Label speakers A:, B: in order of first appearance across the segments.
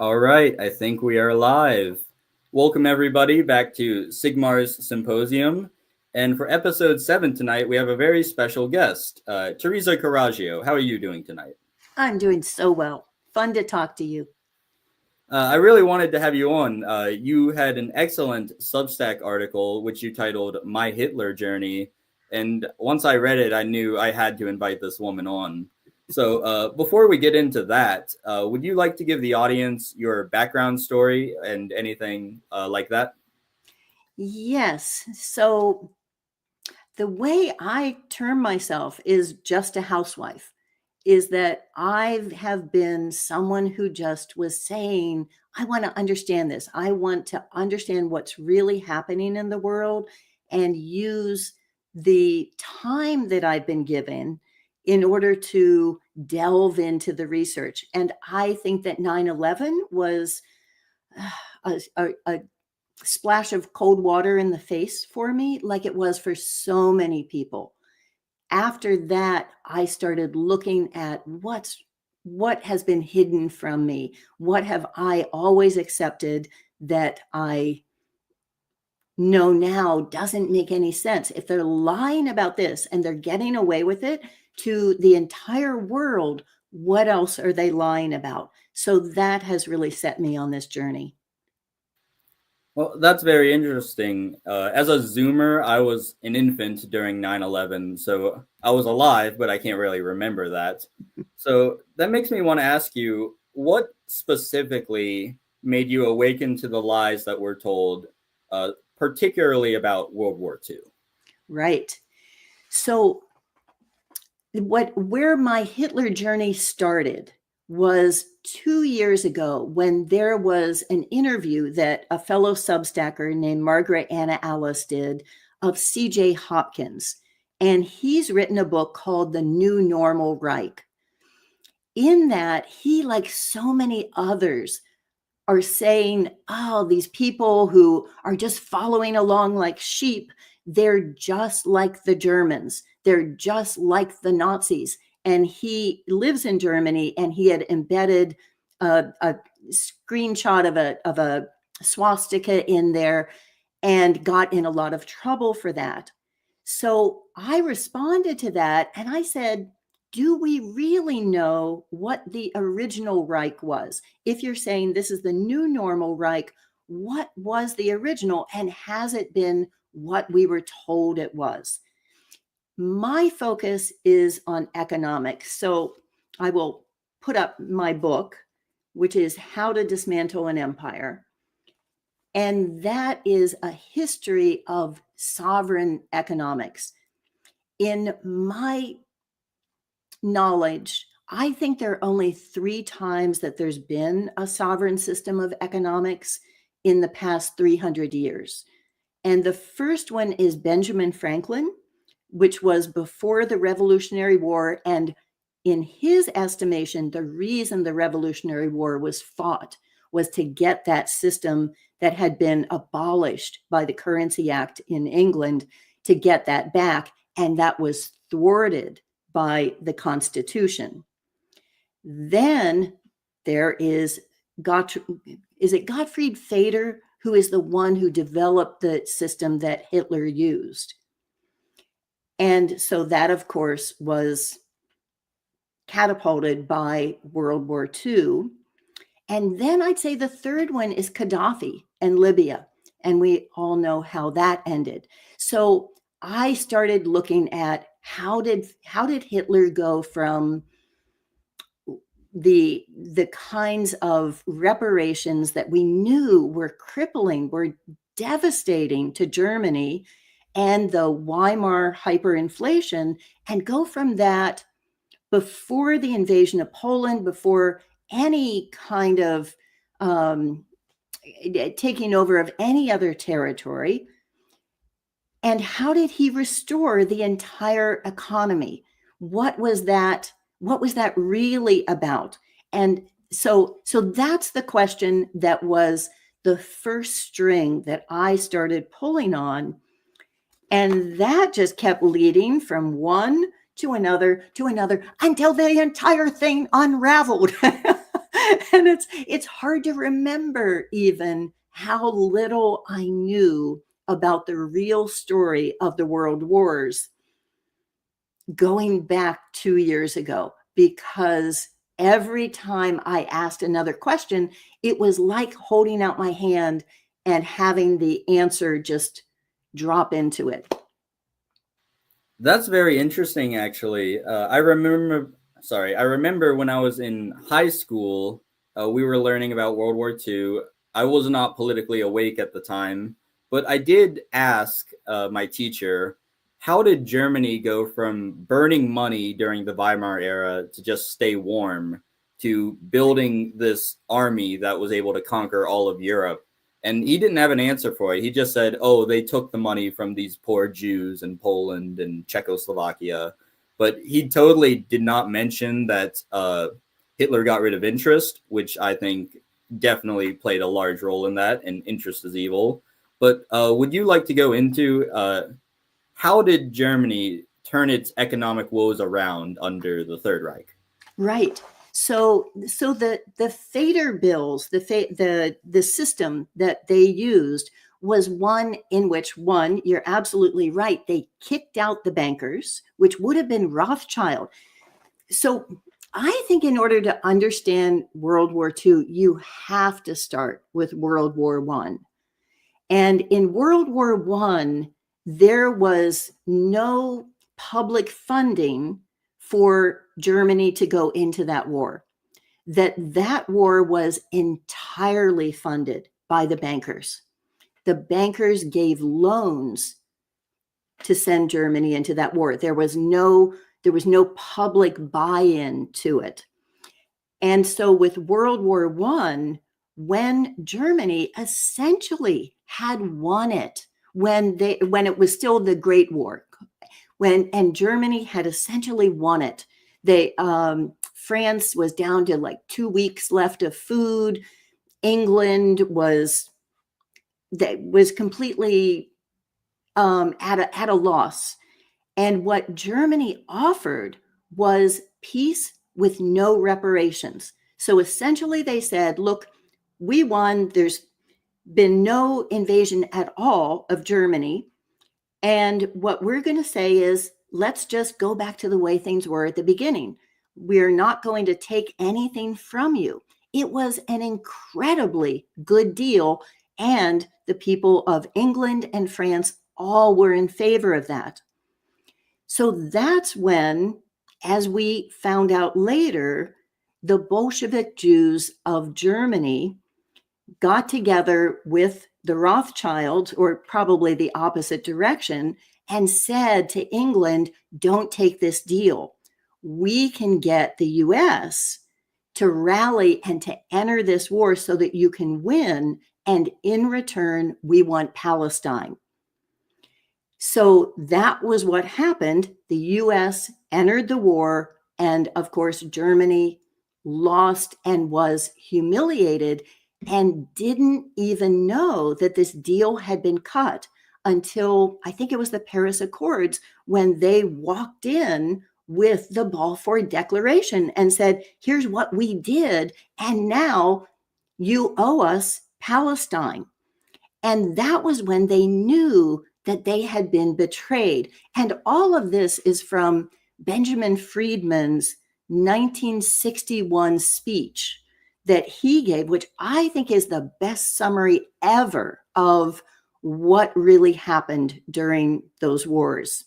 A: All right, I think we are live. Welcome, everybody, back to Sigmar's Symposium. And for episode 7 tonight, we have a very special guest, Tereza Corragio. How are you doing tonight?
B: I'm doing so well. Fun to talk to you.
A: I really wanted to have you on. You had an excellent Substack article, which you titled My Hitler Journey. And once I read it, I knew I had to invite this woman on. So before we get into that, would you like to give the audience your background story and anything like that?
B: Yes. So the way I term myself is just a housewife, is that I have been someone who just was saying, I want to understand this. I want to understand what's really happening in the world and use the time that I've been given in order to delve into the research. And I think that 9/11 was a splash of cold water in the face for me, like it was for so many people. After that, I started looking at what has been hidden from me. What have I always accepted that I know now doesn't make any sense? If they're lying about this and they're getting away with it to the entire world, what else are they lying about? So that has really set me on this journey.
A: Well, that's very interesting. As a Zoomer, I was an infant during 9/11, so I was alive, but I can't really remember that. So that makes me want to ask you, what specifically made you awaken to the lies that were told, particularly about World War II?
B: Right. So where my Hitler journey started was 2 years ago when there was an interview that a fellow Substacker named Margaret Anna Alice did of C.J. Hopkins. And he's written a book called The New Normal Reich. In that, he, like so many others, are saying, oh, these people who are just following along like sheep, they're just like the Germans. They're just like the Nazis. And he lives in Germany, and he had embedded a screenshot of a swastika in there and got in a lot of trouble for that. So I responded to that and I said, do we really know what the original Reich was? If you're saying this is the new normal Reich, what was the original, and has it been what we were told it was? My focus is on economics. So I will put up my book, which is How to Dismantle an Empire. And that is a history of sovereign economics. In my knowledge, I think there are only 3 times that there's been a sovereign system of economics in the past 300 years. And the first one is Benjamin Franklin, which was before the Revolutionary War. And in his estimation, the reason the Revolutionary War was fought was to get that system that had been abolished by the Currency Act in England, to get that back. And that was thwarted by the Constitution. Then there is Gottfried Feder, who is the one who developed the system that Hitler used. And so that, of course, was catapulted by World War II. And then I'd say the third one is Gaddafi and Libya. And we all know how that ended. So I started looking at how did Hitler go from the kinds of reparations that we knew were crippling, were devastating to Germany, and the Weimar hyperinflation, and go from that before the invasion of Poland, before any kind of taking over of any other territory. And how did he restore the entire economy? What was that really about? And so that's the question that was the first string that I started pulling on. And that just kept leading from one to another until the entire thing unraveled. And it's hard to remember even how little I knew about the real story of the world wars going back 2 years ago, because every time I asked another question, it was like holding out my hand and having the answer just drop into it.
A: That's very interesting, actually. I remember when I was in high school, we were learning about World War II. I was not politically awake at the time, but I did ask my teacher, how did Germany go from burning money during the Weimar era to just stay warm to building this army that was able to conquer all of Europe? And he didn't have an answer for it. He just said, oh, they took the money from these poor Jews in Poland and Czechoslovakia. But he totally did not mention that Hitler got rid of interest, which I think definitely played a large role in that, and interest is evil. But would you like to go into how did Germany turn its economic woes around under the Third Reich?
B: Right. So the Fader bills, the system that they used was one in which, one, you're absolutely right, they kicked out the bankers, which would have been Rothschild. So I think in order to understand World War II, you have to start with World War I. And in World War I, there was no public funding for Germany to go into that war. That war was entirely funded by the bankers. The bankers gave loans to send Germany into that war. There was no public buy-in to it. And so with World War I, when Germany essentially had won it, when it was still the Great War, and Germany had essentially won it, France was down to like 2 weeks left of food. England was completely at a loss. And what Germany offered was peace with no reparations. So essentially they said, look, we won. There's been no invasion at all of Germany. And what we're going to say is, let's just go back to the way things were at the beginning. We're not going to take anything from you. It was an incredibly good deal. And the people of England and France all were in favor of that. So that's when, as we found out later, the Bolshevik Jews of Germany got together with the Rothschilds, or probably the opposite direction, and said to England, don't take this deal. We can get the US to rally and to enter this war so that you can win. And in return, we want Palestine. So that was what happened. The US entered the war, and of course, Germany lost and was humiliated and didn't even know that this deal had been cut until, I think it was the Paris Accords, when they walked in with the Balfour Declaration and said, here's what we did, and now you owe us Palestine. And that was when they knew that they had been betrayed. And all of this is from Benjamin Friedman's 1961 speech that he gave, which I think is the best summary ever of what really happened during those wars.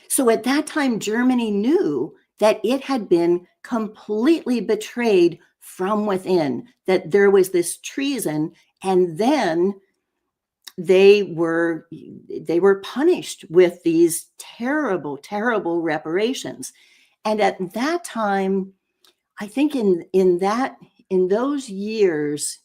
B: So at that time, Germany knew that it had been completely betrayed from within, that there was this treason, and then they were punished with these terrible, terrible reparations. And at that time, I think in those years,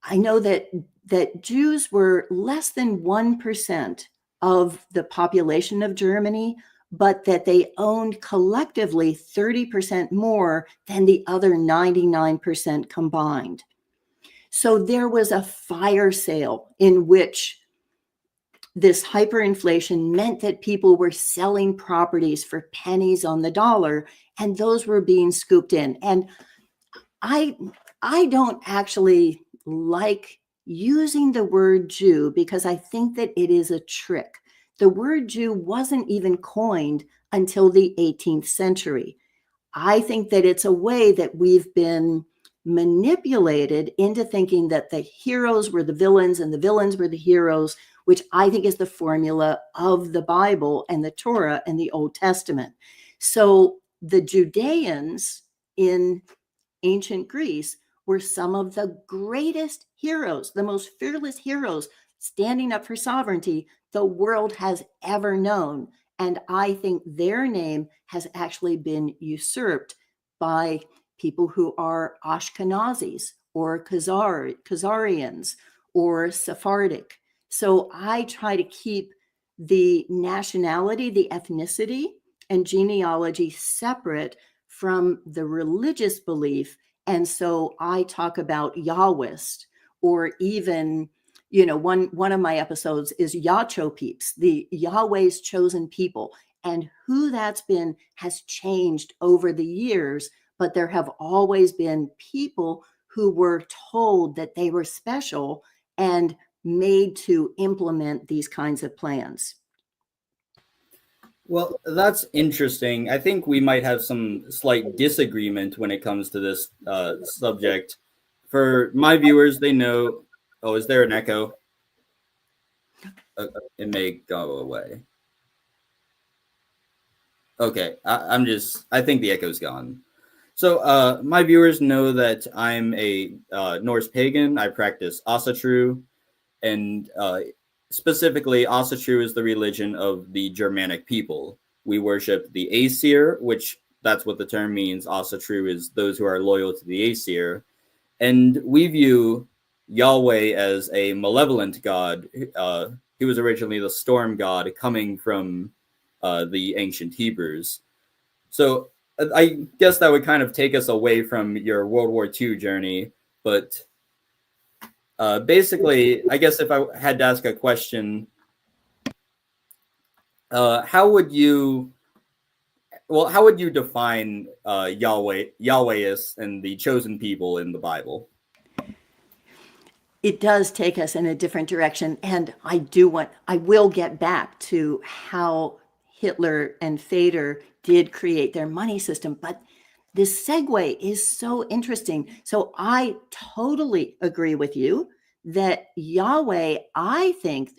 B: I know that Jews were less than 1% of the population of Germany, but that they owned collectively 30% more than the other 99% combined. So there was a fire sale in which this hyperinflation meant that people were selling properties for pennies on the dollar, and those were being scooped in. And I don't actually like using the word Jew because I think that it is a trick. The word Jew wasn't even coined until the 18th century. I think that it's a way that we've been manipulated into thinking that the heroes were the villains and the villains were the heroes, which I think is the formula of the Bible and the Torah and the Old Testament. So the Judeans in ancient Greece were some of the greatest heroes, the most fearless heroes standing up for sovereignty the world has ever known. And I think their name has actually been usurped by people who are Ashkenazis or Khazarians or Sephardic. So I try to keep the nationality, the ethnicity, and genealogy separate from the religious belief. And so I talk about Yahwist, or even, one of my episodes is Yacho peeps, the Yahweh's chosen people. And who that's been has changed over the years, but there have always been people who were told that they were special and made to implement these kinds of plans.
A: Well, that's interesting. I think we might have some slight disagreement when it comes to this subject. For my viewers, they know. Oh, is there an echo? It may go away. Okay, I think the echo's gone. So my viewers know that I'm a Norse pagan. I practice Asatru, and specifically, Asatru is the religion of the Germanic people. We worship the Aesir, which that's what the term means. Asatru is those who are loyal to the Aesir. And we view Yahweh as a malevolent god. He was originally the storm god coming from the ancient Hebrews. So I guess that would kind of take us away from your World War II journey. But basically, I guess if I had to ask a question, how would you define Yahwehists and the chosen people in the Bible?
B: It does take us in a different direction. And I will get back to how Hitler and Fader did create their money system. But this segue is so interesting. So I totally agree with you that Yahweh, I think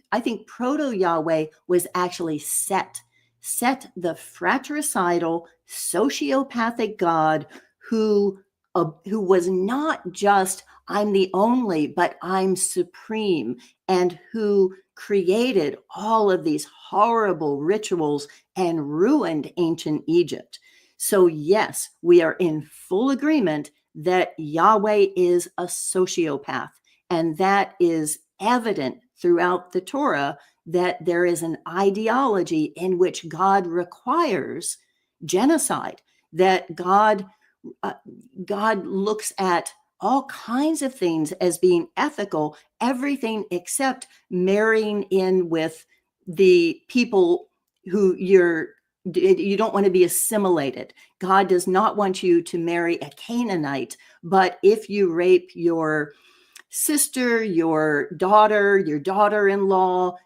B: proto-Yahweh was actually Set, the fratricidal, sociopathic God who was not just I'm the only, but I'm supreme, and who created all of these horrible rituals and ruined ancient Egypt. So yes, we are in full agreement that Yahweh is a sociopath, and that is evident throughout the Torah, that there is an ideology in which God requires genocide, that God looks at all kinds of things as being ethical, everything except marrying in with the people who you don't want to be assimilated. God does not want you to marry a Canaanite, but if you rape your sister, your daughter-in-law,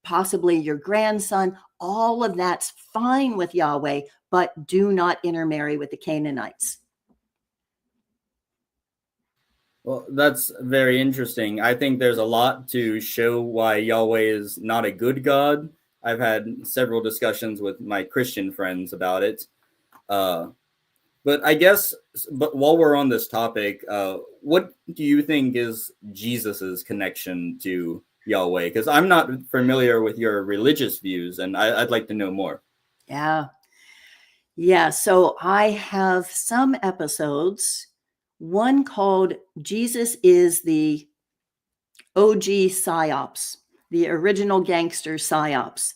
B: possibly your grandson, all of that's fine with Yahweh, but do not intermarry with the Canaanites.
A: Well, that's very interesting. I think there's a lot to show why Yahweh is not a good God. I've had several discussions with my Christian friends about it. But while we're on this topic, what do you think is Jesus's connection to Yahweh? Because I'm not familiar with your religious views, and I'd like to know more.
B: Yeah. So I have some episodes, one called Jesus is the OG PSYOPs, the original gangster PSYOPs.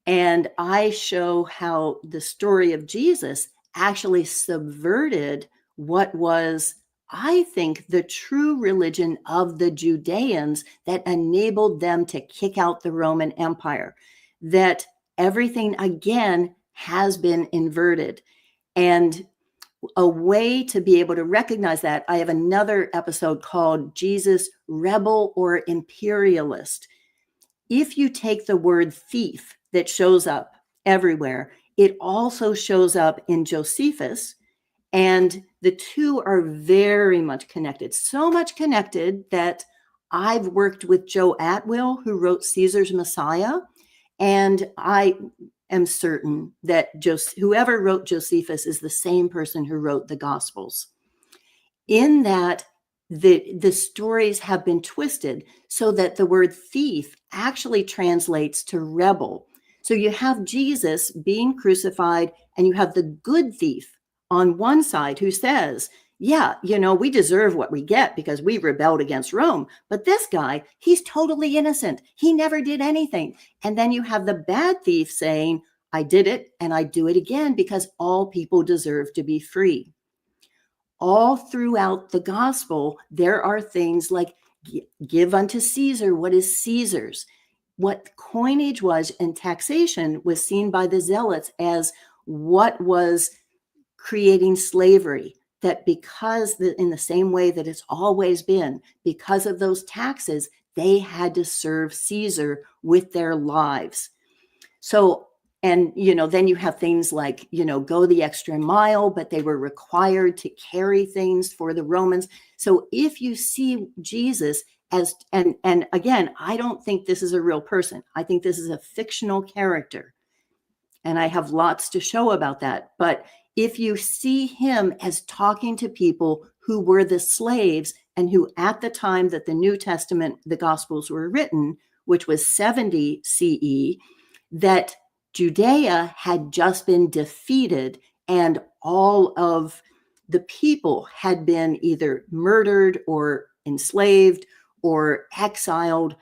B: And I show how the story of Jesus actually subverted what was, I think, the true religion of the Judeans that enabled them to kick out the Roman Empire, that everything again has been inverted. And a way to be able to recognize that, I have another episode called Jesus, Rebel or Imperialist. If you take the word thief that shows up everywhere, it also shows up in Josephus, and the two are very much connected. So much connected that I've worked with Joe Atwill, who wrote Caesar's Messiah, and I am certain that whoever wrote Josephus is the same person who wrote the Gospels. In that, the stories have been twisted so that the word thief actually translates to rebel. So you have Jesus being crucified, and you have the good thief on one side who says, yeah, we deserve what we get because we rebelled against Rome. But this guy, he's totally innocent. He never did anything. And then you have the bad thief saying, I did it and I do it again because all people deserve to be free. All throughout the gospel, there are things like give unto Caesar what is Caesar's. What coinage was and taxation was seen by the zealots as what was creating slavery. That because in the same way that it's always been, because of those taxes, they had to serve Caesar with their lives. So, and, then you have things like, go the extra mile, but they were required to carry things for the Romans. So if you see Jesus as, and again, I don't think this is a real person. I think this is a fictional character. And I have lots to show about that. But if you see him as talking to people who were the slaves and who at the time that the New Testament, the Gospels were written, which was 70 CE, that Judea had just been defeated and all of the people had been either murdered or enslaved or exiled.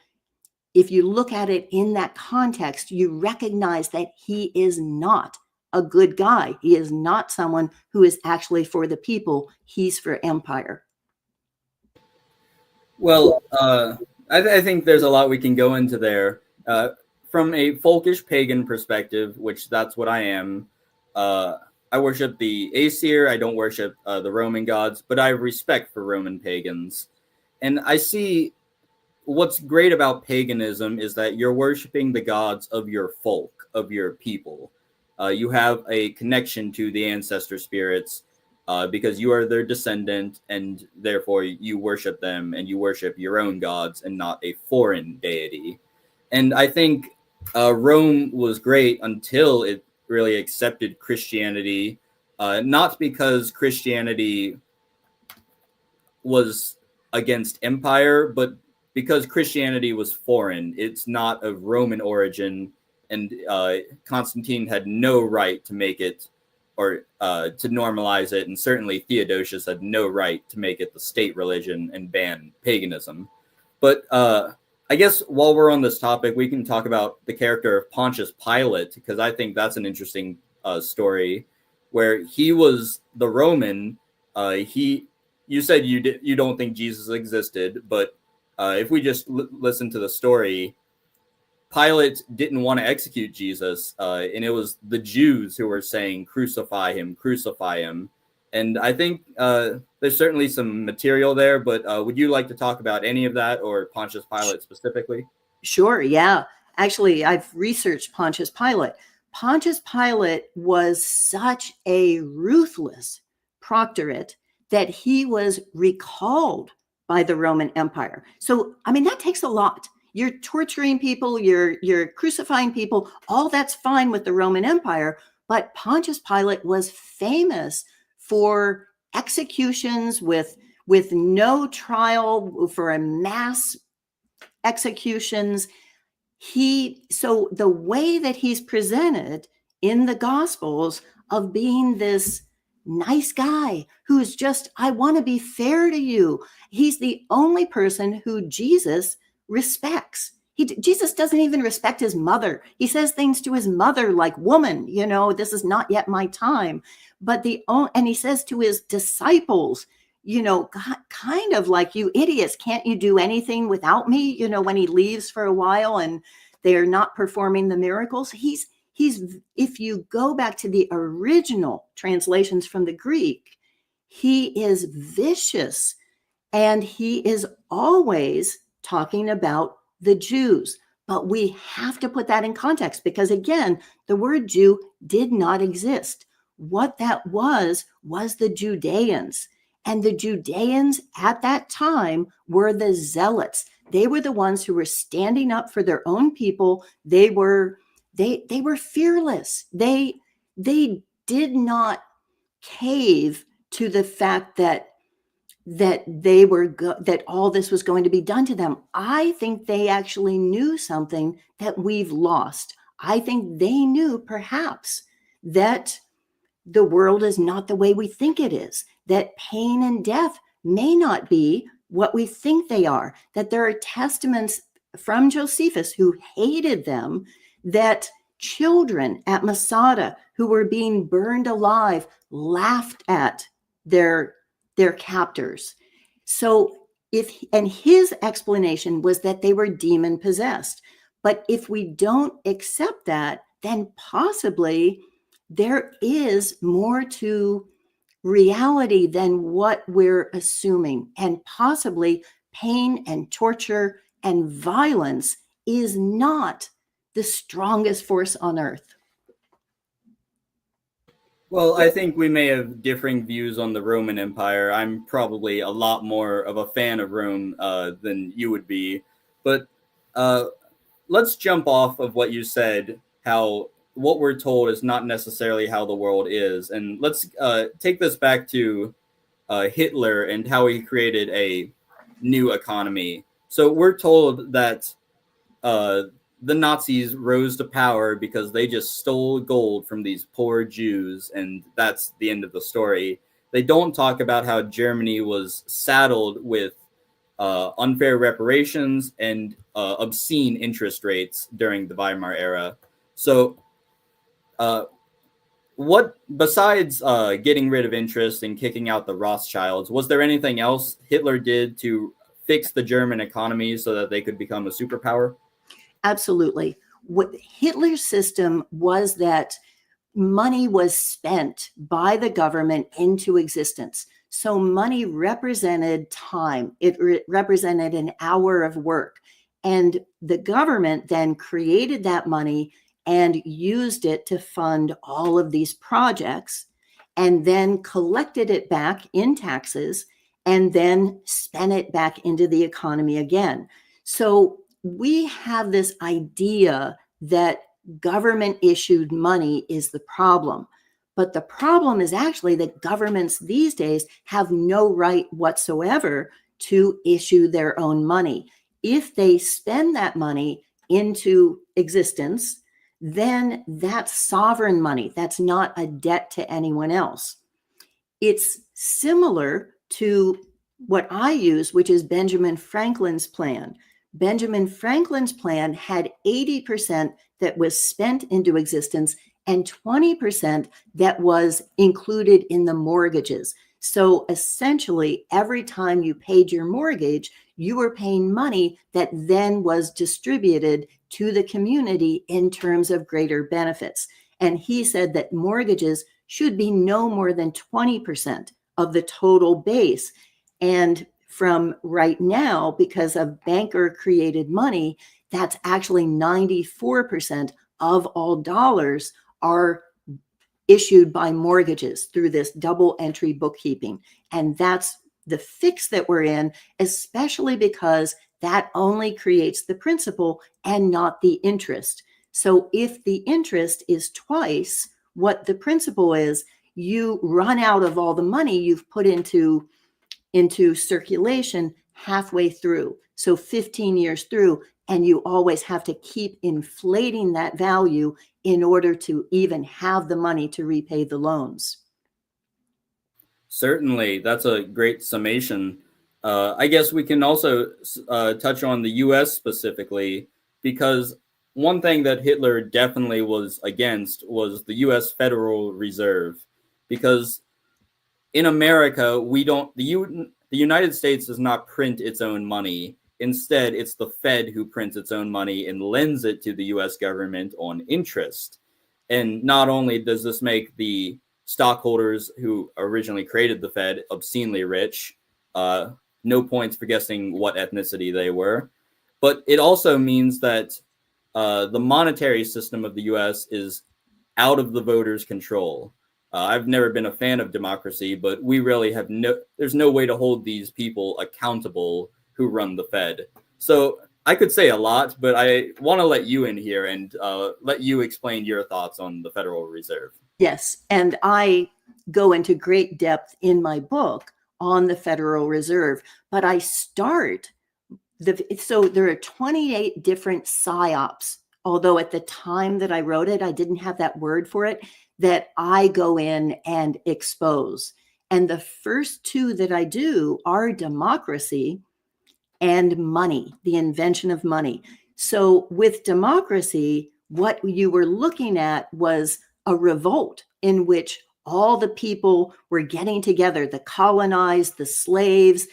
B: If you look at it in that context, you recognize that he is not a good guy. He is not someone who is actually for the people. He's for empire.
A: Well, I think there's a lot we can go into there. From a folkish pagan perspective, which that's what I am, I worship the Aesir. I don't worship the Roman gods, but I have respect for Roman pagans. And I see what's great about paganism is that you're worshiping the gods of your folk, of your people. You have a connection to the ancestor spirits because you are their descendant, and therefore you worship them and you worship your own gods and not a foreign deity. And I think Rome was great until it really accepted Christianity, not because Christianity was against empire, but because Christianity was foreign. It's not of Roman origin, and Constantine had no right to make it or to normalize it, and certainly Theodosius had no right to make it the state religion and ban paganism. But I guess while we're on this topic, we can talk about the character of Pontius Pilate, because I think that's an interesting story, where he was the Roman. You said you don't think Jesus existed, but if we just listen to the story, Pilate didn't want to execute Jesus, and it was the Jews who were saying, crucify him, crucify him. And I think there's certainly some material there, but would you like to talk about any of that or Pontius Pilate specifically?
B: Sure, yeah. Actually, I've researched Pontius Pilate. Pontius Pilate was such a ruthless proctorate that he was recalled by the Roman Empire. So, I mean, that takes a lot. You're torturing people, you're crucifying people, all that's fine with the Roman Empire, but Pontius Pilate was famous for executions with no trial, for a mass executions. So the way that he's presented in the Gospels of being this nice guy who's just, I want to be fair to you. He's the only person who Jesus respects. Jesus doesn't even respect his mother. He says things to his mother like, woman, this is not yet my time. But and he says to his disciples, kind of like, you idiots, can't you do anything without me? When he leaves for a while and they are not performing the miracles, he's if you go back to the original translations from the Greek, he is vicious, and he is always talking about the Jews. But we have to put that in context, because again, the word Jew did not exist. What that was the Judeans. And the Judeans at that time were the zealots. They were the ones who were standing up for their own people. They were fearless. They did not cave to the fact that that all this was going to be done to them. I think they actually knew something that we've lost. I think they knew perhaps that the world is not the way we think it is, that pain and death may not be what we think they are, that there are testaments from Josephus, who hated them, that children at Masada who were being burned alive laughed at their captors. So his explanation was that they were demon possessed. But if we don't accept that, then possibly there is more to reality than what we're assuming. And possibly pain and torture and violence is not the strongest force on earth.
A: Well, I think we may have differing views on the Roman Empire. I'm probably a lot more of a fan of Rome than you would be. But let's jump off of what you said, how what we're told is not necessarily how the world is. And let's take this back to Hitler and how he created a new economy. So we're told that the Nazis rose to power because they just stole gold from these poor Jews, and that's the end of the story. They don't talk about how Germany was saddled with unfair reparations and obscene interest rates during the Weimar era. So what, besides getting rid of interest and kicking out the Rothschilds, was there anything else Hitler did to fix the German economy so that they could become a superpower?
B: Absolutely. What Hitler's system was that money was spent by the government into existence. So money represented time. It represented an hour of work. And the government then created that money and used it to fund all of these projects, and then collected it back in taxes, and then spent it back into the economy again. So we have this idea that government issued money is the problem. But the problem is actually that governments these days have no right whatsoever to issue their own money. If they spend that money into existence, then that's sovereign money. That's not a debt to anyone else. It's similar to what I use, which is Benjamin Franklin's plan. Benjamin Franklin's plan had 80% that was spent into existence and 20% that was included in the mortgages. So essentially, every time you paid your mortgage, you were paying money that then was distributed to the community in terms of greater benefits. And he said that mortgages should be no more than 20% of the total base. And from right now, because of banker created money, that's actually 94% of all dollars are issued by mortgages through this double entry bookkeeping. And that's the fix that we're in, especially because that only creates the principal and not the interest. So if the interest is twice what the principal is, you run out of all the money you've put into circulation halfway through. So 15 years through, and you always have to keep inflating that value in order to even have the money to repay the loans.
A: Certainly, that's a great summation. I guess we can also touch on the US specifically, because one thing that Hitler definitely was against was the US Federal Reserve, because in America, the United States does not print its own money. Instead, it's the Fed who prints its own money and lends it to the US government on interest. And not only does this make the stockholders who originally created the Fed obscenely rich, no points for guessing what ethnicity they were, but it also means that the monetary system of the US is out of the voters' control. I've never been a fan of democracy, but we really have there's no way to hold these people accountable who run the Fed. So I could say a lot, but I want to let you in here and let you explain your thoughts on the Federal Reserve.
B: Yes, and I go into great depth in my book on the Federal Reserve, but I start so there are 28 different psyops, although at the time that I wrote it, I didn't have that word for it, that I go in and expose. And the first two that I do are democracy and money, the invention of money. So with democracy, what you were looking at was a revolt in which all the people were getting together, the colonized, the slaves,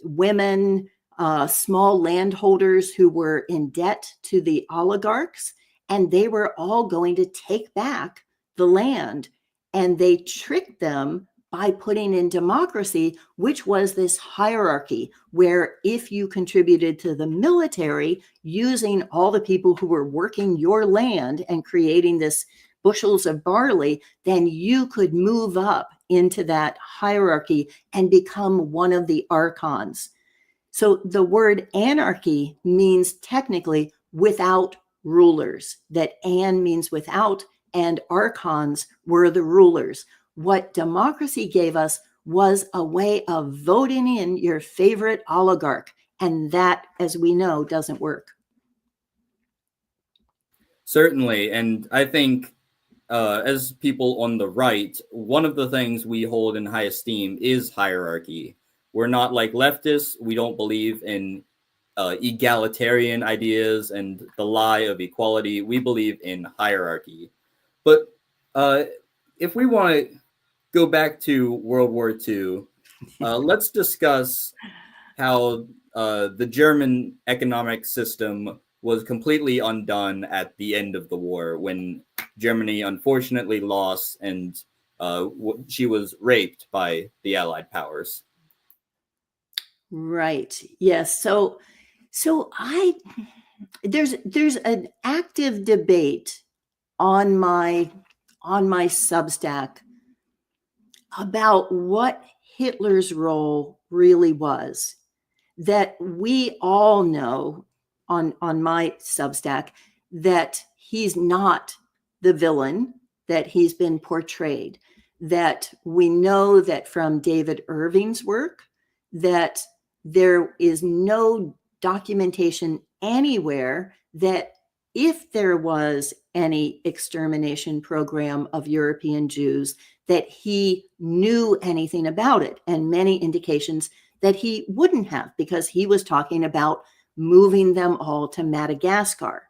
B: women, small landholders who were in debt to the oligarchs, and they were all going to take back the land. And they tricked them by putting in democracy, which was this hierarchy where if you contributed to the military using all the people who were working your land and creating this bushels of barley, then you could move up into that hierarchy and become one of the archons. So the word anarchy means technically without rulers, that an means without, and archons were the rulers. What democracy gave us was a way of voting in your favorite oligarch. And that, as we know, doesn't work.
A: Certainly. And I think as people on the right, one of the things we hold in high esteem is hierarchy. We're not like leftists. We don't believe in egalitarian ideas and the lie of equality. We believe in hierarchy. But if we want to go back to World War II, let's discuss how the German economic system was completely undone at the end of the war when Germany unfortunately lost and she was raped by the Allied powers.
B: Right. Yes. So there's an active debate on my Substack about what Hitler's role really was. That we all know on my Substack that he's not the villain that he's been portrayed. That we know that from David Irving's work that there is no documentation anywhere that if there was any extermination program of European Jews, that he knew anything about it, and many indications that he wouldn't have, because he was talking about moving them all to Madagascar.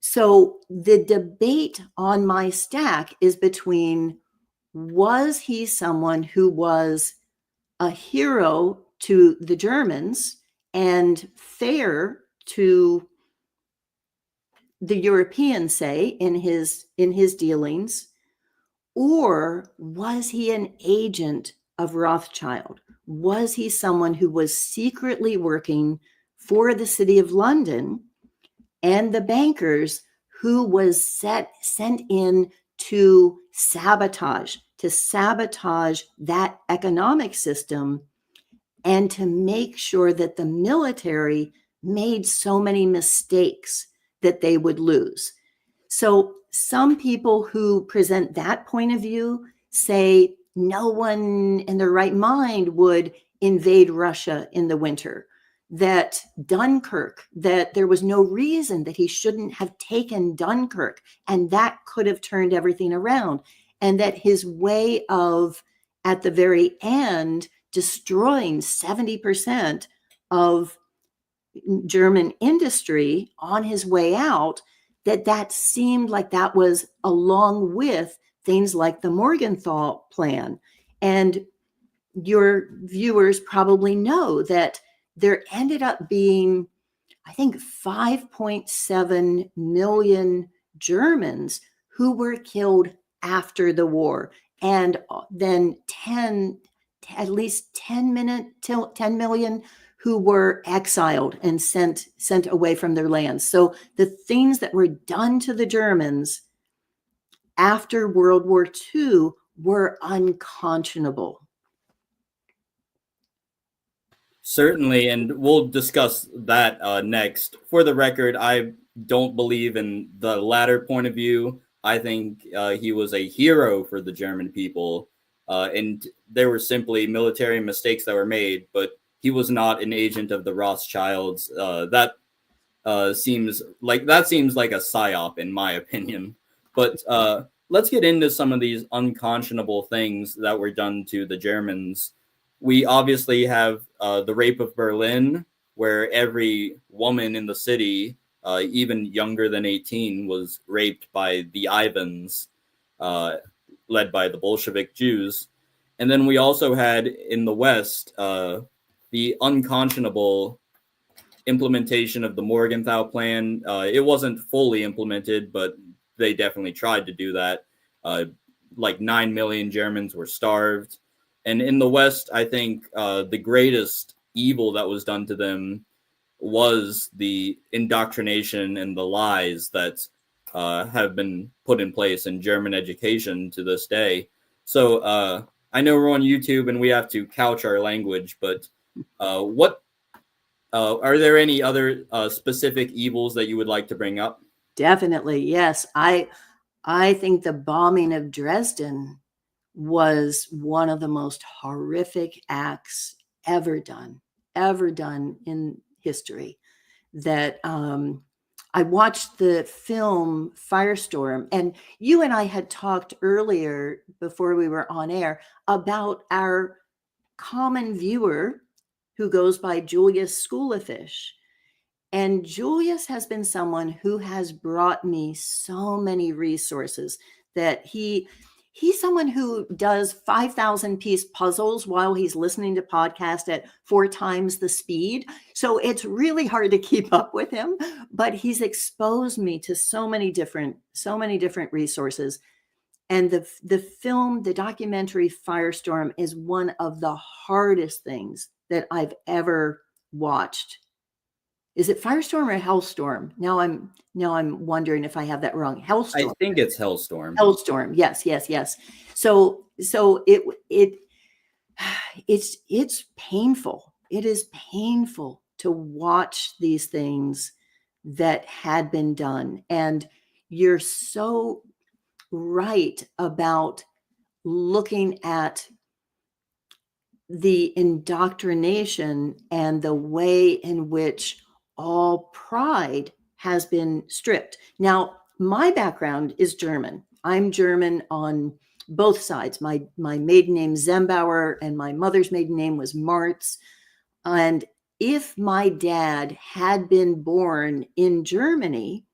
B: So the debate on my stack is between, was he someone who was a hero to the Germans and fair to the Europeans, say, in his dealings, or was he an agent of Rothschild? Was he someone who was secretly working for the city of London and the bankers, who was sent in to sabotage that economic system and to make sure that the military made so many mistakes that they would lose? So some people who present that point of view say no one in their right mind would invade Russia in the winter, that Dunkirk, that there was no reason that he shouldn't have taken Dunkirk, and that could have turned everything around, and that his way of, at the very end, destroying 70% of German industry on his way out, that seemed like that was along with things like the Morgenthau plan. And your viewers probably know that there ended up being, I think, 5.7 million Germans who were killed after the war, and then at least 10 million who were exiled and sent away from their lands. So the things that were done to the Germans after World War II were unconscionable.
A: Certainly, and we'll discuss that next. For the record, I don't believe in the latter point of view. I think he was a hero for the German people, and there were simply military mistakes that were made, but he was not an agent of the Rothschilds. That seems like a psyop, in my opinion. But let's get into some of these unconscionable things that were done to the Germans. We obviously have the rape of Berlin, where every woman in the city, even younger than 18, was raped by the Ivans, led by the Bolshevik Jews. And then we also had in the West the unconscionable implementation of the Morgenthau Plan. It wasn't fully implemented, but they definitely tried to do that. Like 9 million Germans were starved. And in the West, I think the greatest evil that was done to them was the indoctrination and the lies that have been put in place in German education to this day. So I know we're on YouTube and we have to couch our language, but what are there any other specific evils that you would like to bring up?
B: Definitely, yes. I think the bombing of Dresden was one of the most horrific acts ever done in history. That I watched the film Firestorm, and you and I had talked earlier before we were on air about our common viewer who goes by Julius Schoolafish. And Julius has been someone who has brought me so many resources that he's someone who does 5,000 piece puzzles while he's listening to podcasts at 4 times the speed. So it's really hard to keep up with him, but he's exposed me to so many different resources. And the documentary Firestorm is one of the hardest things that I've ever watched. Is it Firestorm or Hellstorm? Now I'm wondering if I have that wrong. Hellstorm.
A: I think it's Hellstorm.
B: Hellstorm. Yes. So it's painful. It is painful to watch these things that had been done. And you're so right about looking at the indoctrination and the way in which all pride has been stripped. Now, my background is German. I'm German on both sides. My maiden name Zembauer and my mother's maiden name was Martz. And if my dad had been born in Germany,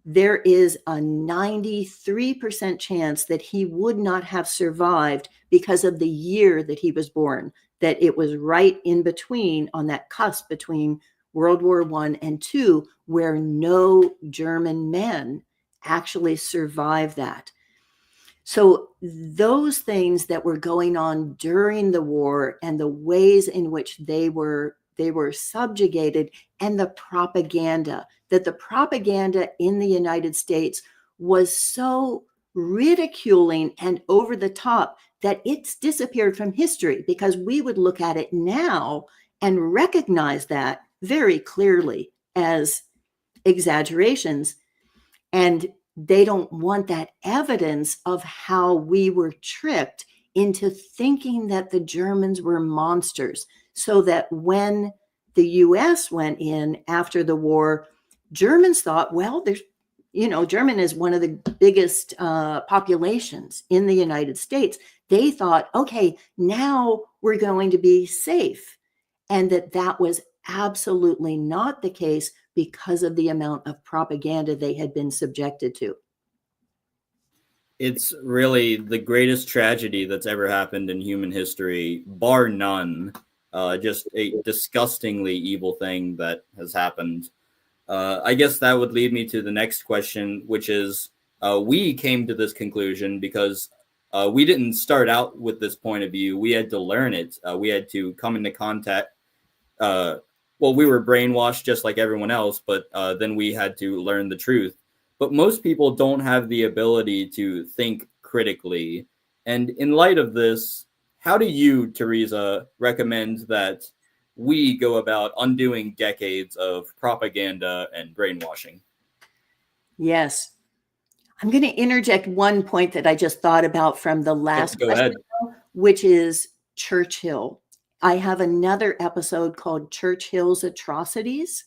B: there is a 93% chance that he would not have survived because of the year that he was born, that it was right in between, on that cusp between World War I and II, where no German men actually survived that. So those things that were going on during the war and the ways in which they were subjugated, and the propaganda in the United States was so ridiculing and over the top that it's disappeared from history, because we would look at it now and recognize that very clearly as exaggerations. And they don't want that evidence of how we were tricked into thinking that the Germans were monsters, so that when the US went in after the war, Germans thought, well, German is one of the biggest populations in the United States. They thought, okay, now we're going to be safe. And that was absolutely not the case, because of the amount of propaganda they had been subjected to.
A: It's really the greatest tragedy that's ever happened in human history, bar none. Just a disgustingly evil thing that has happened. I guess that would lead me to the next question, which is, we came to this conclusion because we didn't start out with this point of view. We had to learn it. We had to come into contact. Well, we were brainwashed just like everyone else, but then we had to learn the truth. But most people don't have the ability to think critically. And in light of this, how do you, Tereza, recommend that we go about undoing decades of propaganda and brainwashing?
B: Yes. I'm going to interject one point that I just thought about from the last
A: Go
B: question,
A: ahead.
B: which is Churchill. I have another episode called Churchill's Atrocities,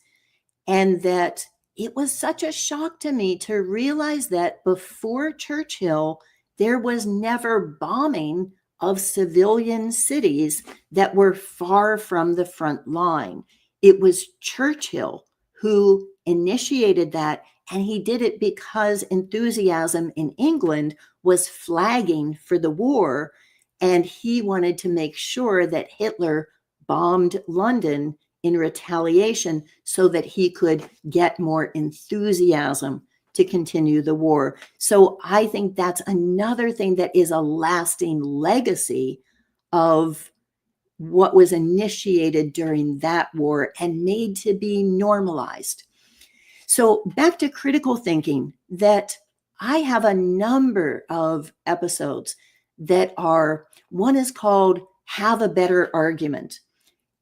B: and that it was such a shock to me to realize that before Churchill, there was never bombing of civilian cities that were far from the front line. It was Churchill who initiated that, and he did it because enthusiasm in England was flagging for the war, and he wanted to make sure that Hitler bombed London in retaliation so that he could get more enthusiasm to continue the war. So I think that's another thing that is a lasting legacy of what was initiated during that war and made to be normalized. So back to critical thinking, that I have a number of episodes that are, one is called Have a Better Argument.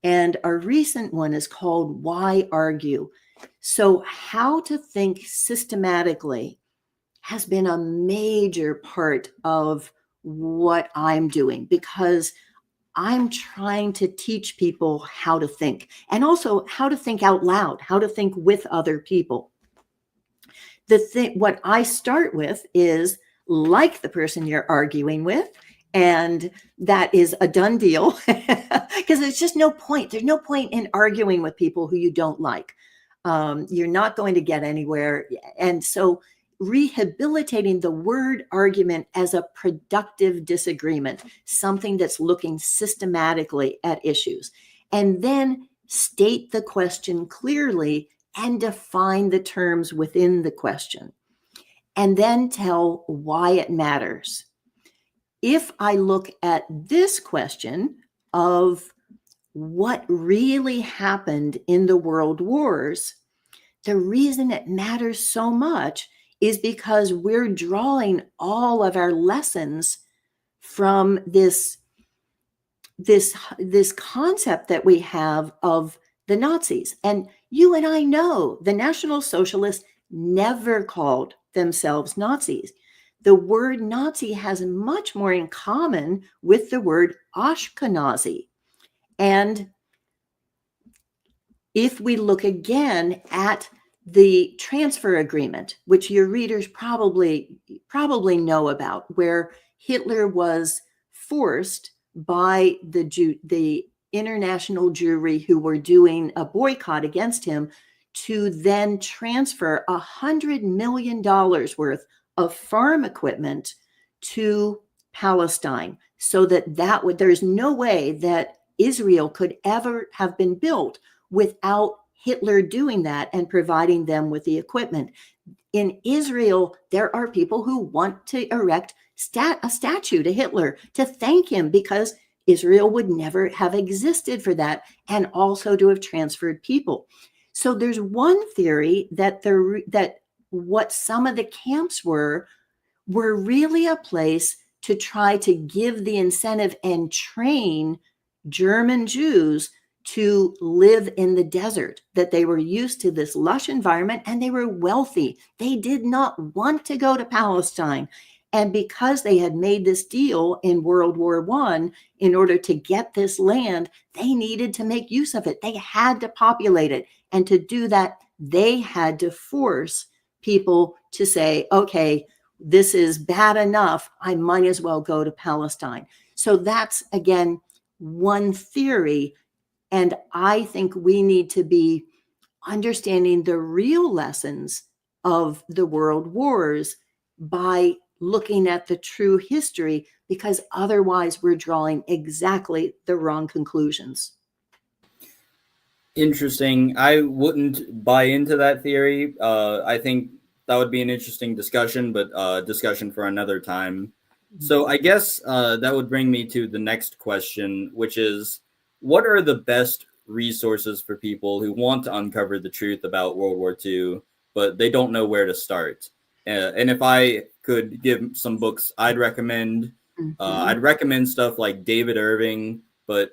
B: And our recent one is called Why Argue? So, how to think systematically has been a major part of what I'm doing, because I'm trying to teach people how to think, and also how to think out loud, how to think with other people. What I start with is like the person you're arguing with, and that is a done deal, because there's just no point. There's no point in arguing with people who you don't like. You're not going to get anywhere. And so rehabilitating the word argument as a productive disagreement, something that's looking systematically at issues, and then state the question clearly and define the terms within the question, and then tell why it matters. If I look at this question of what really happened in the world wars, the reason it matters so much is because we're drawing all of our lessons from this concept that we have of the Nazis. And you and I know the National Socialists never called themselves Nazis. The word Nazi has much more in common with the word Ashkenazi. And if we look again at the transfer agreement, which your readers probably know about, where Hitler was forced by the international Jewry who were doing a boycott against him to then transfer $100 million worth of farm equipment to Palestine, so that would, there's no way that Israel could ever have been built without Hitler doing that and providing them with the equipment. In Israel, there are people who want to erect a statue to Hitler to thank him, because Israel would never have existed for that, and also to have transferred people. So there's one theory that what some of the camps were really a place to try to give the incentive and train German Jews to live in the desert, that they were used to this lush environment and they were wealthy. They did not want to go to Palestine. And because they had made this deal in World War I, in order to get this land, they needed to make use of it. They had to populate it. And to do that, they had to force people to say, okay, this is bad enough. I might as well go to Palestine. So that's, again, one theory. And I think we need to be understanding the real lessons of the world wars by looking at the true history, because otherwise we're drawing exactly the wrong conclusions.
A: Interesting. I wouldn't buy into that theory. I think that would be an interesting discussion, but discussion for another time. So I guess that would bring me to the next question, which is, what are the best resources for people who want to uncover the truth about World War II, but they don't know where to start? And if I could give some books I'd recommend stuff like David Irving, but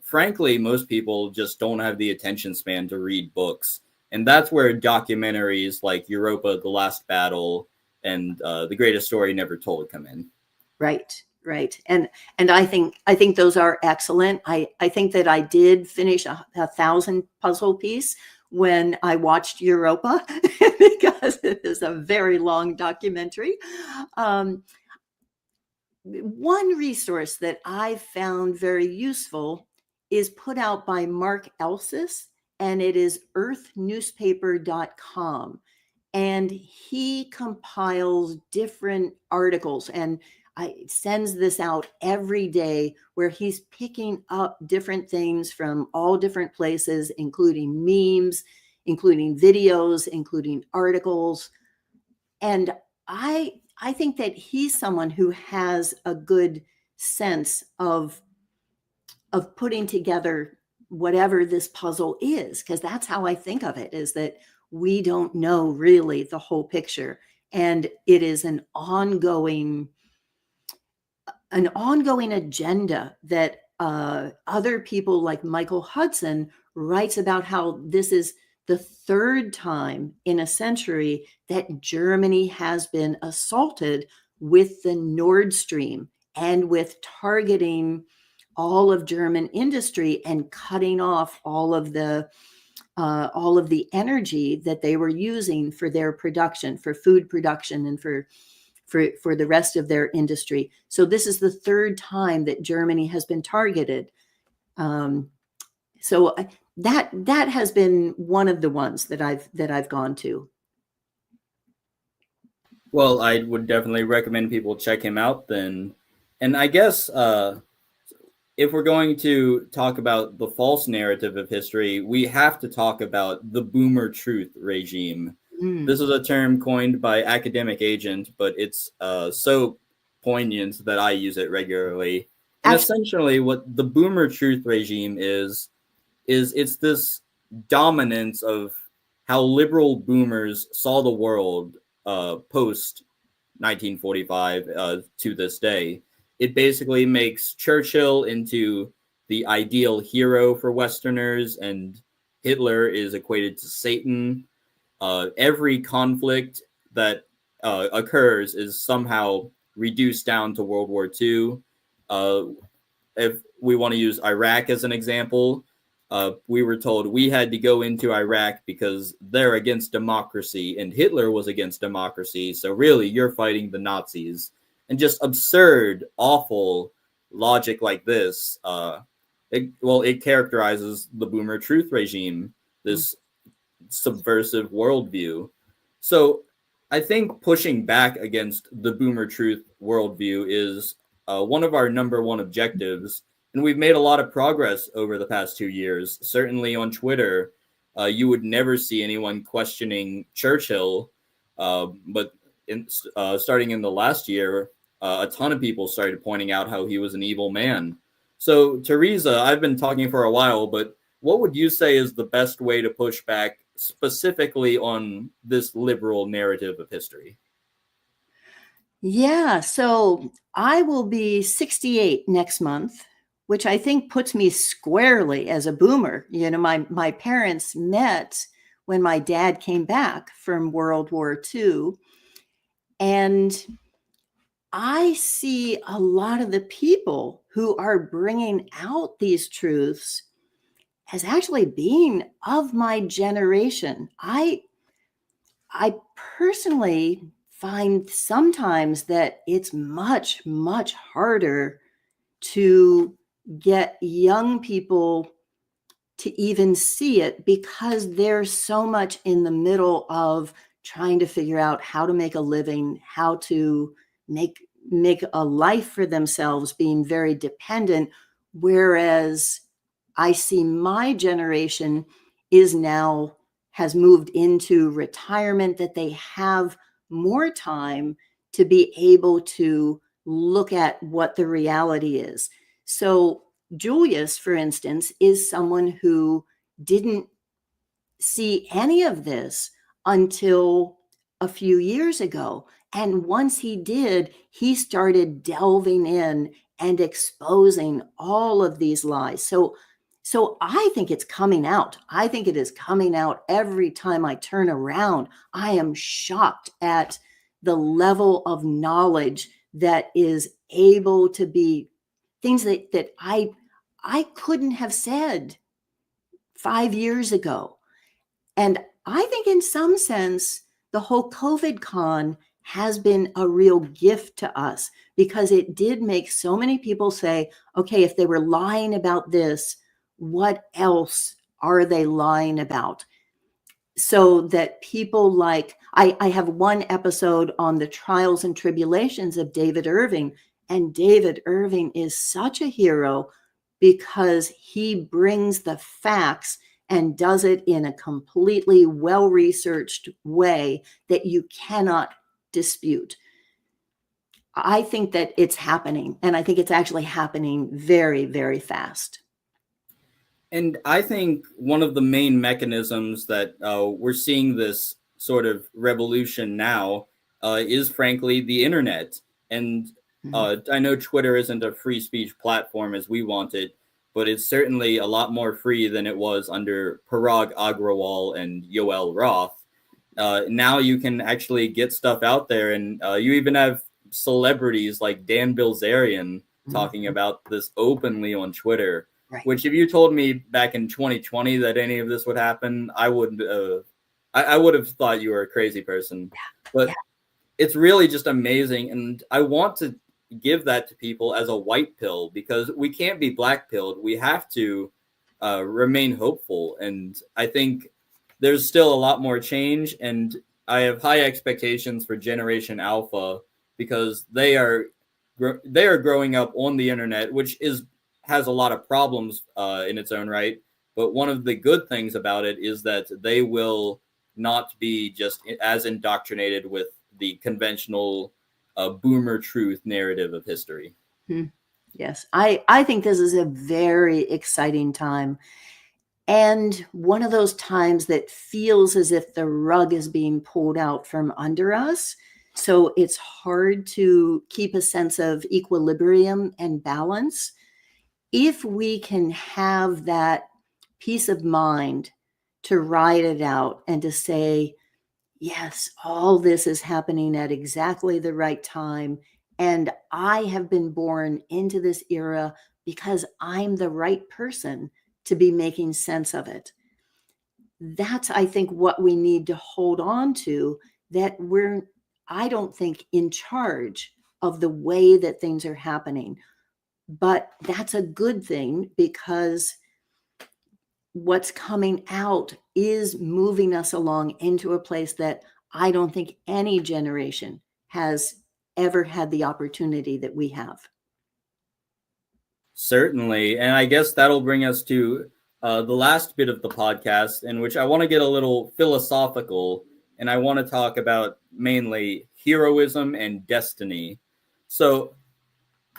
A: frankly, most people just don't have the attention span to read books. And that's where documentaries like Europa, The Last Battle, and The Greatest Story Never Told come in.
B: Right, right. And I think those are excellent. I think that I did finish a 1,000 puzzle piece when I watched Europa because it is a very long documentary. One resource that I found very useful is put out by Mark Elsis, and it is earthnewspaper.com. And he compiles different articles and sends this out every day where he's picking up different things from all different places, including memes, including videos, including articles. And I think that he's someone who has a good sense of putting together whatever this puzzle is, because that's how I think of it, is that we don't know really the whole picture. And it is an ongoing agenda that other people like Michael Hudson writes about, how this is the third time in a century that Germany has been assaulted with the Nord Stream and with targeting all of German industry and cutting off all of the energy that they were using for their production, for food production, and for the rest of their industry. So this is the third time that Germany has been targeted. So that has been one of the ones that I've gone to.
A: Well, I would definitely recommend people check him out then. And I guess if we're going to talk about the false narrative of history, we have to talk about the boomer truth regime. This is a term coined by Academic Agent, but it's so poignant that I use it regularly. And essentially, what the boomer truth regime is it's this dominance of how liberal boomers saw the world post 1945 to this day. It basically makes Churchill into the ideal hero for Westerners, and Hitler is equated to Satan. Every conflict that occurs is somehow reduced down to World War II. If we want to use Iraq as an example, we were told we had to go into Iraq because they're against democracy and Hitler was against democracy. So really, you're fighting the Nazis. And just absurd, awful logic like this, it characterizes the boomer truth regime, this subversive worldview. So I think pushing back against the boomer truth worldview is one of our number one objectives. And we've made a lot of progress over the past 2 years. Certainly on Twitter, you would never see anyone questioning Churchill. But starting in the last year, a ton of people started pointing out how he was an evil man. So, Tereza, I've been talking for a while, but what would you say is the best way to push back specifically on this liberal narrative of history?
B: Yeah, so I will be 68 next month, which I think puts me squarely as a boomer. You know, my parents met when my dad came back from World War II, and I see a lot of the people who are bringing out these truths as actually being of my generation. I personally find sometimes that it's much, much harder to get young people to even see it, because they're so much in the middle of trying to figure out how to make a living, how to make a life for themselves, being very dependent. Whereas I see my generation is now has moved into retirement, that they have more time to be able to look at what the reality is. So Julius, for instance, is someone who didn't see any of this until a few years ago. And once he did, he started delving in and exposing all of these lies. So I think it's coming out. I think it is coming out every time I turn around. I am shocked at the level of knowledge that is able to be things that I couldn't have said 5 years ago. And I think in some sense, the whole COVID con has been a real gift to us, because it did make so many people say, okay, if they were lying about this, what else are they lying about? So that people like, I have one episode on the trials and tribulations of David Irving, and David Irving is such a hero because he brings the facts and does it in a completely well-researched way that you cannot dispute. I think that it's happening, and I think it's actually happening very, very fast.
A: And I think one of the main mechanisms that we're seeing this sort of revolution now is, frankly, the internet. And I know Twitter isn't a free speech platform as we want it, but it's certainly a lot more free than it was under Parag Agrawal and Yoel Roth. Now you can actually get stuff out there, and you even have celebrities like Dan Bilzerian talking about this openly on Twitter.
B: Right.
A: Which, if you told me back in 2020 that any of this would happen, I would have thought you were a crazy person.
B: Yeah.
A: But it's really just amazing, and I want to give that to people as a white pill, because we can't be black pilled. We have to remain hopeful, and I think there's still a lot more change, and I have high expectations for Generation Alpha, because they are growing up on the internet, which has a lot of problems in its own right. But one of the good things about it is that they will not be just as indoctrinated with the conventional boomer truth narrative of history.
B: Yes, I think this is a very exciting time. And one of those times that feels as if the rug is being pulled out from under us. So it's hard to keep a sense of equilibrium and balance. If we can have that peace of mind to ride it out and to say, yes, all this is happening at exactly the right time, and I have been born into this era because I'm the right person to be making sense of it. That's, I think, what we need to hold on to, that I don't think, in charge of the way that things are happening. But that's a good thing, because what's coming out is moving us along into a place that I don't think any generation has ever had the opportunity that we have.
A: Certainly. And I guess that'll bring us to the last bit of the podcast, in which I want to get a little philosophical, and I want to talk about mainly heroism and destiny. So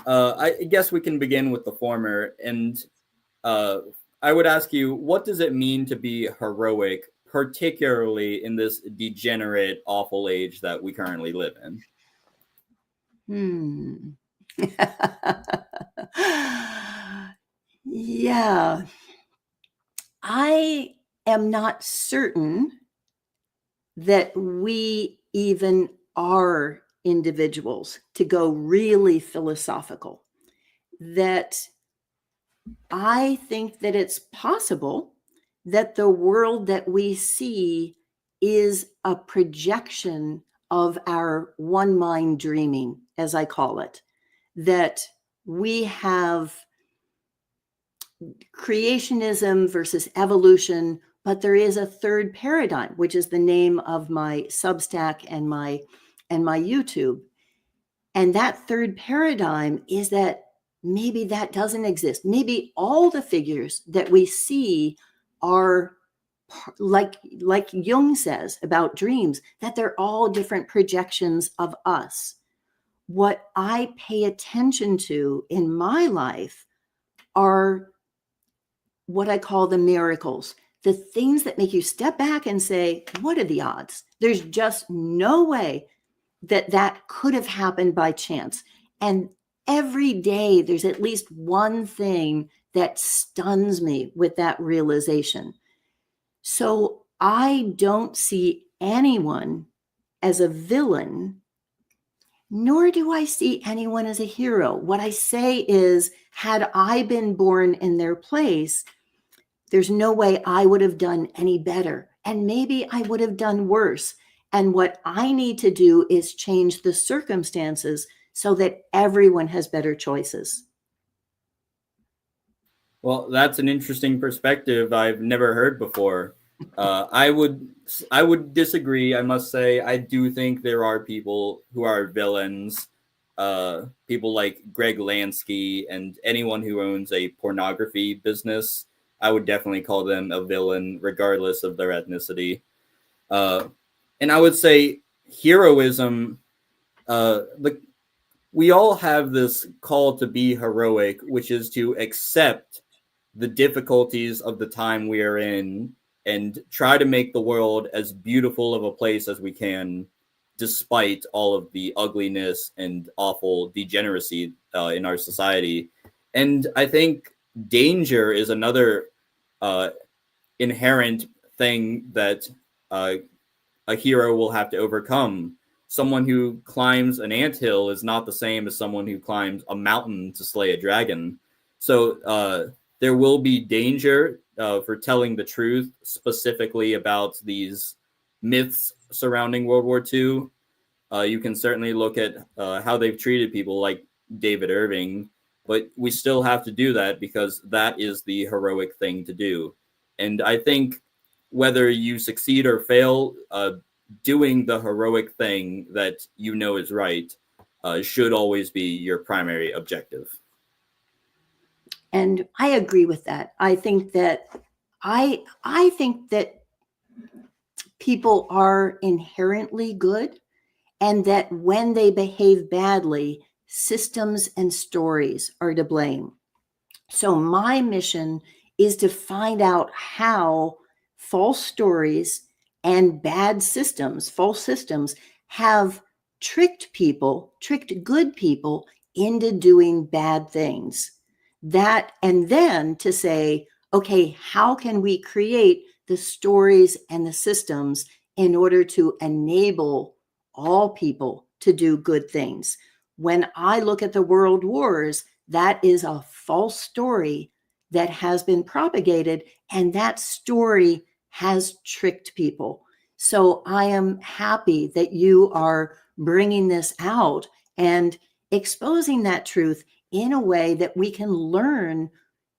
A: I guess we can begin with the former. And I would ask you, what does it mean to be heroic, particularly in this degenerate, awful age that we currently live in?
B: Yeah. I am not certain that we even are individuals, to go really philosophical. That I think that it's possible that the world that we see is a projection of our one mind dreaming, as I call it. That we have creationism versus evolution, but there is a third paradigm, which is the name of my Substack and my YouTube. And that third paradigm is that maybe that doesn't exist. Maybe all the figures that we see are like Jung says about dreams, that they're all different projections of us. What I pay attention to in my life are what I call the miracles, the things that make you step back and say, what are the odds? There's just no way that that could have happened by chance. And every day there's at least one thing that stuns me with that realization. So I don't see anyone as a villain, nor do I see anyone as a hero. What I say is, had I been born in their place, there's no way I would have done any better. And maybe I would have done worse. And what I need to do is change the circumstances so that everyone has better choices.
A: Well, that's an interesting perspective I've never heard before. I would disagree. I must say, I do think there are people who are villains. People like Greg Lansky and anyone who owns a pornography business. I would definitely call them a villain, regardless of their ethnicity. And I would say heroism. We all have this call to be heroic, which is to accept the difficulties of the time we are in and try to make the world as beautiful of a place as we can, despite all of the ugliness and awful degeneracy in our society. And I think danger is another inherent thing that a hero will have to overcome. Someone who climbs an anthill is not the same as someone who climbs a mountain to slay a dragon. So there will be danger for telling the truth, specifically about these myths surrounding World War II. You can certainly look at how they've treated people like David Irving, but we still have to do that because that is the heroic thing to do. And I think whether you succeed or fail, doing the heroic thing that you know is right should always be your primary objective.
B: And I agree with that. I think that people are inherently good, and that when they behave badly, systems and stories are to blame. So my mission is to find out how false stories and bad systems, false systems, have tricked good people into doing bad things. That, and then to say, okay, how can we create the stories and the systems in order to enable all people to do good things? When I look at the world wars, that is a false story that has been propagated, and that story has tricked people. So I am happy that you are bringing this out and exposing that truth in a way that we can learn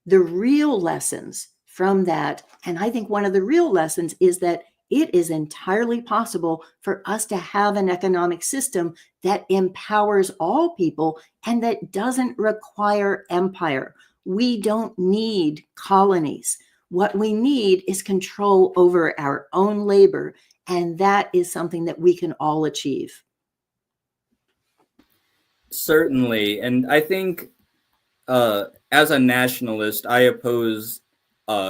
B: the real lessons from that. And I think one of the real lessons is that it is entirely possible for us to have an economic system that empowers all people and that doesn't require empire. We don't need colonies. What we need is control over our own labor, and that is something that we can all achieve.
A: Certainly. And I think as a nationalist, I oppose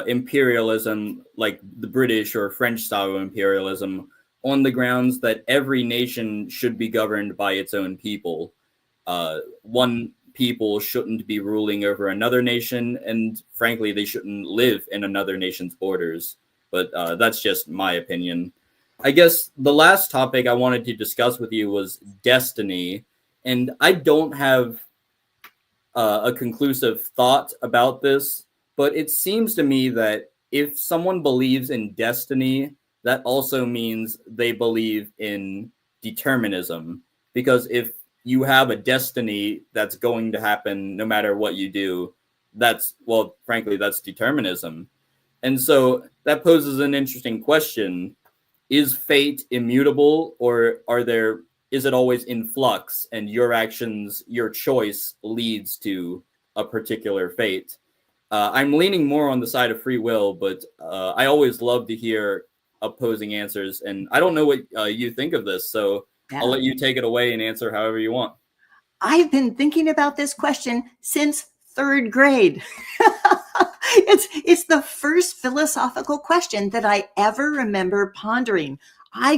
A: imperialism like the British or French style imperialism on the grounds that every nation should be governed by its own people. One people shouldn't be ruling over another nation, and frankly, they shouldn't live in another nation's borders. But that's just my opinion. I guess the last topic I wanted to discuss with you was destiny, and I don't have a conclusive thought about this, but it seems to me that if someone believes in destiny, that also means they believe in determinism. Because if you have a destiny that's going to happen no matter what you do, that's, well, frankly, that's determinism. And so that poses an interesting question. Is fate immutable, or is it always in flux and your actions, your choice leads to a particular fate? I'm leaning more on the side of free will, but I always love to hear opposing answers. And I don't know what you think of this, so I'll
B: Yeah.
A: let you take it away and answer however you want.
B: I've been thinking about this question since third grade. It's the first philosophical question that I ever remember pondering. I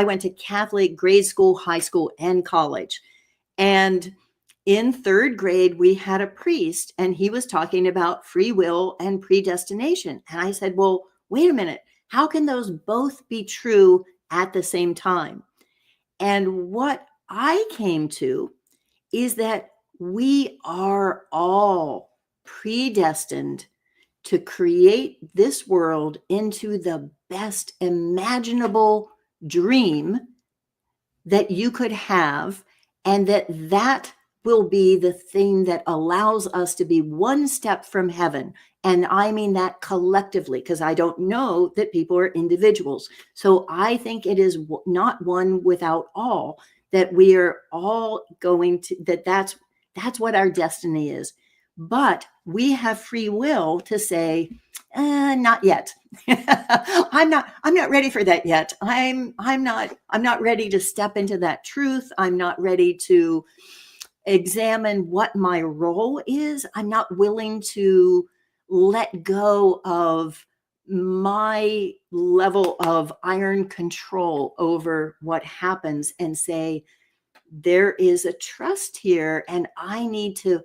B: went to Catholic grade school, high school, and college. And in third grade, we had a priest, and he was talking about free will and predestination. And I said, well, wait a minute. How can those both be true at the same time? And what I came to is that we are all predestined to create this world into the best imaginable dream that you could have, and that will be the thing that allows us to be one step from heaven. And I mean that collectively, because I don't know that people are individuals. So I think it is not one without all, that we are all going to, that's what our destiny is. But we have free will to say, not yet. I'm not ready for that yet. I'm not ready to step into that truth. I'm not ready to examine what my role is. I'm not willing to let go of my level of iron control over what happens and say, there is a trust here, and I need to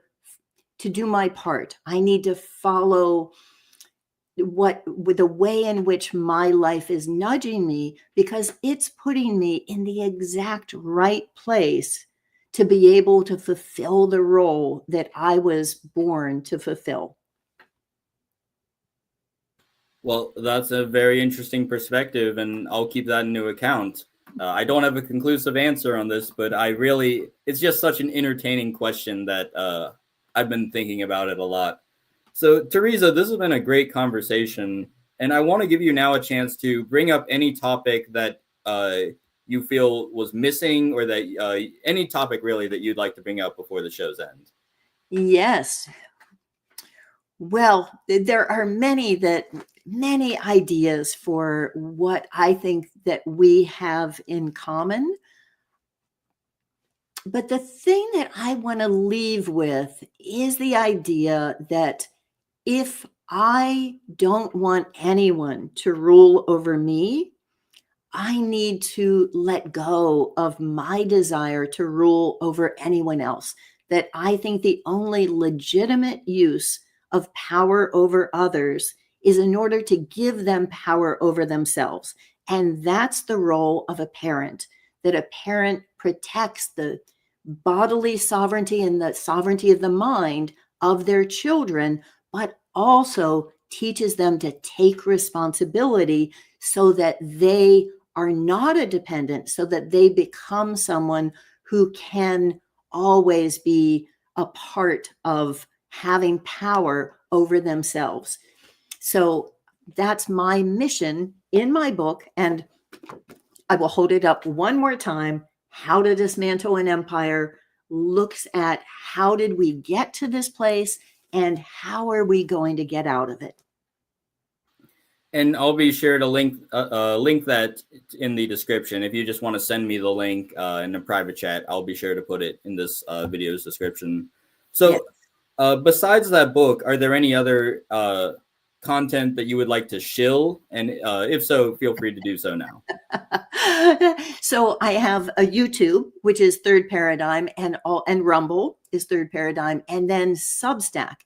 B: do my part. I need to follow with the way in which my life is nudging me, because it's putting me in the exact right place to be able to fulfill the role that I was born to fulfill.
A: Well, that's a very interesting perspective, and I'll keep that into account. I don't have a conclusive answer on this, but it's just such an entertaining question that I've been thinking about it a lot. So, Tereza, this has been a great conversation, and I want to give you now a chance to bring up any topic that you feel was missing, or that any topic really that you'd like to bring up before the show's end.
B: Yes. Well, there are many ideas for what I think that we have in common. But the thing that I want to leave with is the idea that if I don't want anyone to rule over me, I need to let go of my desire to rule over anyone else. That I think the only legitimate use of power over others is in order to give them power over themselves. And that's the role of a parent, that a parent protects the bodily sovereignty and the sovereignty of the mind of their children, but also teaches them to take responsibility so that they are not a dependent, so that they become someone who can always be a part of having power over themselves. So that's my mission in my book. And I will hold it up one more time. How to Dismantle an Empire looks at how did we get to this place and how are we going to get out of it.
A: And I'll be sure to link that in the description. If you just want to send me the link in a private chat, I'll be sure to put it in this video's description. So, yes. Besides that book, are there any other content that you would like to shill? And if so, feel free to do so now.
B: So I have a YouTube, which is Third Paradigm, and Rumble is Third Paradigm, and then Substack.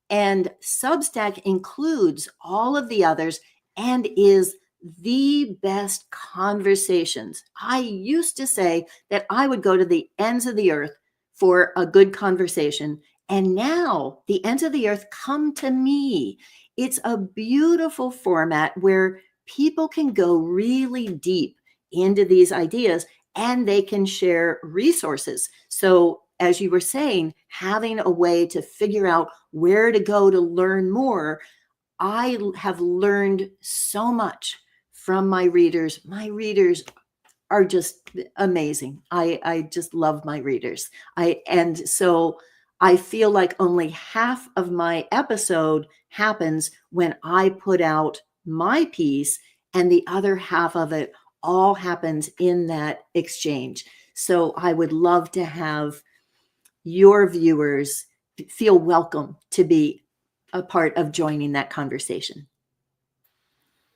B: And Substack includes all of the others and is the best conversations. I used to say that I would go to the ends of the earth for a good conversation. And now the ends of the earth come to me. It's a beautiful format where people can go really deep into these ideas and they can share resources. So as you were saying, having a way to figure out where to go to learn more, I have learned so much from my readers. My readers are just amazing. I just love my readers. So I feel like only half of my episode happens when I put out my piece, and the other half of it all happens in that exchange. So I would love to have your viewers feel welcome to be a part of joining that conversation.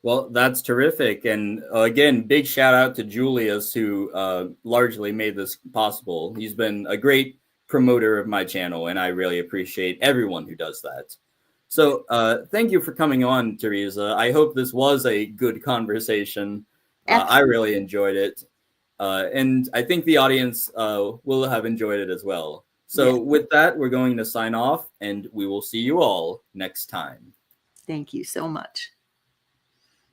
A: Well, that's terrific. And again, big shout out to Julius, who largely made this possible. He's been a great promoter of my channel, and I really appreciate everyone who does that. So thank you for coming on, Tereza. I hope this was a good conversation. I really enjoyed it. And I think the audience will have enjoyed it as well. So
B: Yes.
A: with that, we're going to sign off, and we will see you all next time.
B: Thank you so much.